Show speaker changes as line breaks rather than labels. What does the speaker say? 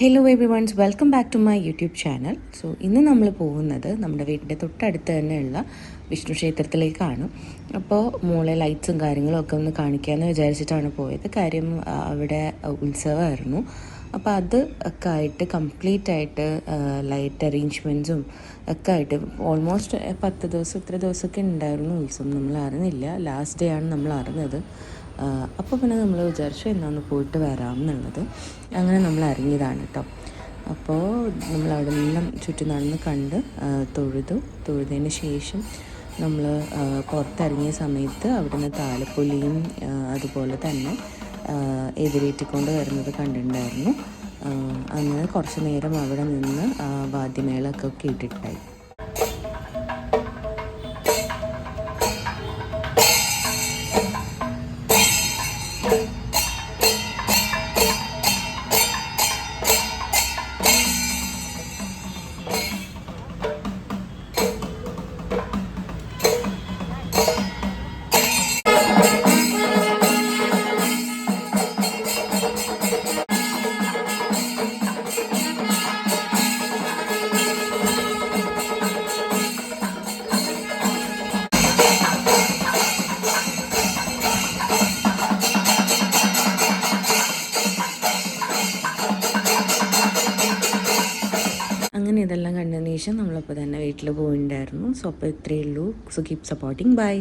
Hello every ones welcome back to my YouTube channel. So ഇന്ന് നമ്മൾ പോകുന്നത് നമ്മുടെ വീടിൻ്റെ തൊട്ടടുത്ത് തന്നെയുള്ള വിഷ്ണു ക്ഷേത്രത്തിലേക്കാണ്. അപ്പോൾ മോളെ ലൈറ്റ്സും കാര്യങ്ങളും ഒക്കെ ഒന്ന് കാണിക്കാമെന്ന് വിചാരിച്ചിട്ടാണ് പോയത്. കാര്യം അവിടെ ഉത്സവമായിരുന്നു. അപ്പോൾ അത് ഒക്കെ ആയിട്ട് കംപ്ലീറ്റ് ആയിട്ട് ലൈറ്റ് അറേഞ്ച്മെൻറ്റ്സും ഒക്കെ ആയിട്ട് ഓൾമോസ്റ്റ് 10 ദിവസം ഇത്ര ദിവസമൊക്കെ ഉണ്ടായിരുന്നു ഉത്സവം. നമ്മൾ അറിഞ്ഞില്ല, ലാസ്റ്റ് ഡേ ആണ് നമ്മൾ അറിഞ്ഞത്. അപ്പോൾ പിന്നെ നമ്മൾ വിചാരിച്ചു എന്നാന്ന് പോയിട്ട് വരാം എന്നുള്ളത്. അങ്ങനെ നമ്മൾ ഇറങ്ങിയതാണ് കേട്ടോ. അപ്പോൾ നമ്മളവിടെ നിന്നും ചുറ്റും നടന്ന് കണ്ട് തൊഴുതതിന് ശേഷം നമ്മൾ പുറത്തിറങ്ങിയ സമയത്ത് അവിടുന്ന് താലപ്പൊലിയും അതുപോലെ തന്നെ എതിരേറ്റിക്കൊണ്ട് വരുന്നത് കണ്ടിട്ടുണ്ടായിരുന്നു. അങ്ങനെ കുറച്ച് നേരം അവിടെ നിന്ന് വാദ്യമേളമൊക്കെ കേട്ടിട്ടുണ്ടായി. അങ്ങനെ ഇതെല്ലാം കണ്ടതിന് ശേഷം നമ്മളപ്പോൾ തന്നെ വീട്ടിൽ പോയിട്ടുണ്ടായിരുന്നു. സോ അപ്പോൾ ഇത്രയേ ഉള്ളൂ. So keep supporting. ബൈ.